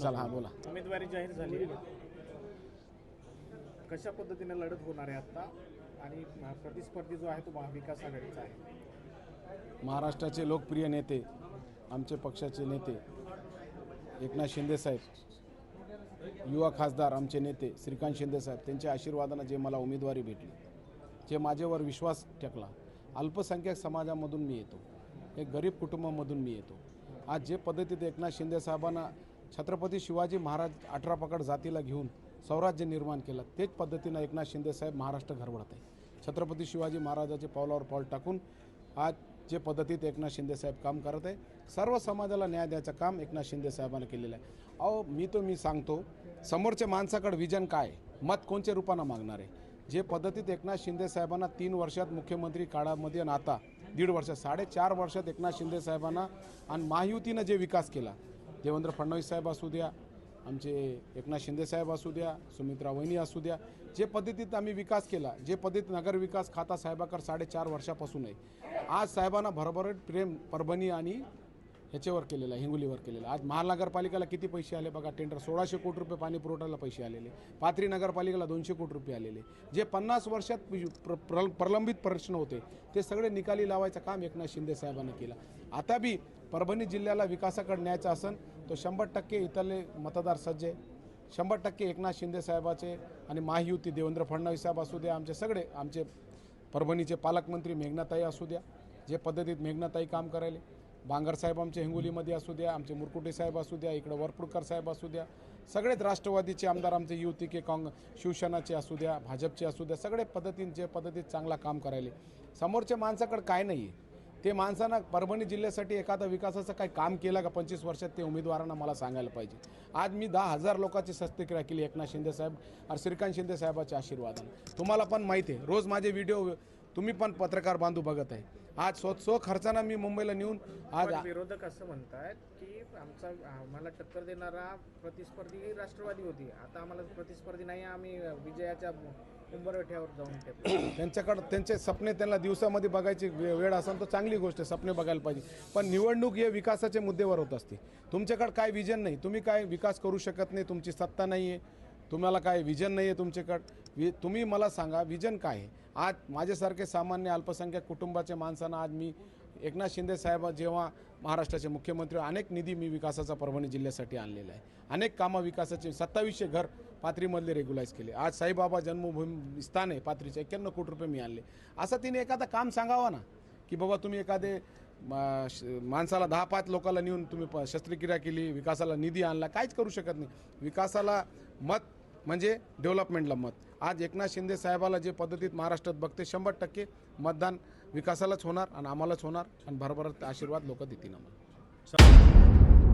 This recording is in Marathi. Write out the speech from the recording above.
चला हां बोला. उमेदवारी जाहीर झाली, कशा पद्धतीने लढत होणार आहे आता आणि प्रतिस्पर्धी जो आहे तो महाविकास आघाडीचा आहे? महाराष्ट्राचे लोकप्रिय नेते, आमचे पक्षाचे नेते एकनाथ शिंदे साहेब, युवा खासदार आमचे नेते श्रीकांत शिंदे साहेब, त्यांच्या आशीर्वादानं जे मला उमेदवारी भेटली, जे माझ्यावर विश्वास टाकला. अल्पसंख्याक समाजामधून मी येतो, एक गरीब कुटुंबामधून मी येतो. आज जे पद्धतीत एकनाथ शिंदे साहेबांना छत्रपती शिवाजी महाराज 18 पगड जातीला घेऊन स्वराज्य निर्माण केलं, तेच पद्धतीनं एकनाथ शिंदे साहेब महाराष्ट्र घडवत आहे. छत्रपती शिवाजी महाराजाचे पावलावर पाऊल टाकून आज जे पद्धतीत एकनाथ शिंदे साहेब काम करत आहे, सर्व समाजाला न्याय द्यायचं काम एकनाथ शिंदे साहेबांना केलेलं आहे. मी सांगतो, समोरच्या माणसाकडे विजन काय, मत कोणत्या रूपानं मागणार आहे. जे पद्धतीत एकनाथ शिंदे साहेबांना 3 वर्षात मुख्यमंत्री काळामध्ये आणि आता 1.5 वर्ष 4.5 वर्षात एकनाथ शिंदे साहेबांना आणि महायुतीनं जे विकास केला, देवेंद्र फडणवीस साहेब असू द्या, आमचे एकनाथ शिंदे साहेब असू द्या, सुमित्रा वहिनी असू द्या, जे पद्धतीत आम्ही विकास केला, जे पद्धतीत नगर विकास खाता साहेबाकर 4.5 वर्षापासून आहे. आज साहेबांना भरभराट प्रेम परभणी आणि ह्याच्यावर केलेलं आहे, हिंगोलीवर केलेलं. आज महानगरपालिकेला किती पैसे आले बघा, टेंडर 1600 कोटी रुपये पाणी पुरवठ्याला पैसे आलेले, पाथरी नगरपालिकेला 200 कोटी रुपये आलेले. जे 50 वर्षात प्रलंबित प्रश्न होते ते सगळे निकाली लावायचं काम एकनाथ शिंदे साहेबांनी केलं. आता बी परभणी जिल्ह्याला विकासाकडे न्यायचा असेल तो 100% इथले मतदार सज्ज आहे. 100% एकनाथ शिंदे साहेबाचे आणि महायुती देवेंद्र फडणवीस साहेब असू द्या, आमचे परभणीचे पालकमंत्री मेघनाताई असू द्या, जे पद्धतीत मेघनाताई काम करायले, बांगर साहेब आमचे हिंगोलीमध्ये असू द्या, आमचे मुरकुटे साहेब असू द्या, इकडे वरपुडकर साहेब असू द्या, सगळेच राष्ट्रवादीचे आमदार आमचे युती के शिवसेनाचे असू द्या, भाजपचे असू द्या, सगळे जे पद्धतीत चांगला काम करायले. समोरच्या माणसाकडे काय नाही आहे, ते माणसानं परभणी जिल्ह्यासाठी एखादा विकासाचं काही काम केलं का 25 वर्षात ते उमेदवारांना मला सांगायला पाहिजे. आज मी 10,000 लोकांची शस्त्रक्रिया केली एकनाथ शिंदे साहेब आणि श्रीकांत शिंदे साहेबाच्या आशीर्वादाने. तुम्हाला पण माहिती आहे, रोज माझे व्हिडिओ तुम्ही पण पत्रकार बांधू बघत आहे. आज सो खर्चानं मी मुंबईला नेऊन आज विरोधक असं म्हणतात की आम्हाला टक्कर देणारा प्रतिस्पर्धी राष्ट्रवादी होती, आता आम्हाला प्रतिस्पर्धी नाही, आम्ही विजयाच्या उंबरठ्यावर जाऊन त्यांच्याकडे त्यांचे सपने त्यांना दिवसामध्ये बघायची वेळ असेल तर चांगली गोष्ट आहे, सपने बघायला पाहिजे. पण निवडणूक हे विकासाच्या मुद्द्यावर होत असते. तुमच्याकडे काय विजन नाही, तुम्ही काय विकास करू शकत नाही, तुमची सत्ता नाही आहे, तुम्हाला काय विजन नाही आहे तुमच्याकडे. तुम्ही मला सांगा विजन काय आहे. आज माझ्यासारखे सामान्य अल्पसंख्याक कुटुंबाच्या माणसांना आज मी एकनाथ शिंदे साहेब जेव्हा महाराष्ट्राचे मुख्यमंत्री, अनेक निधी मी विकासाचा परभणी जिल्ह्यासाठी आणलेला आहे. अनेक कामं विकासाचे 2700 घर पाथरीमधले रेग्युलाइज केले. आज साईबाबा जन्मभूमी स्थान आहे पाथरीचे 91 कोटी रुपये मी आणले. असं तिने एखादा काम सांगावं ना, की बाबा तुम्ही एखादे माणसाला 10-5 लोकांना नेऊन तुम्ही शस्त्रक्रिया केली, विकासाला निधी आणला, काहीच करू शकत नाही. विकासाला मत म्हणजे डेव्हलपमेंटला मत. आज एकनाथ शिंदे साहेबाला जे पद्धतीत महाराष्ट्रात बघते 100% मतदान विकासालाच होणार आणि आम्हालाच होणार आणि भरभराट आशीर्वाद लोक देतील आम्हाला.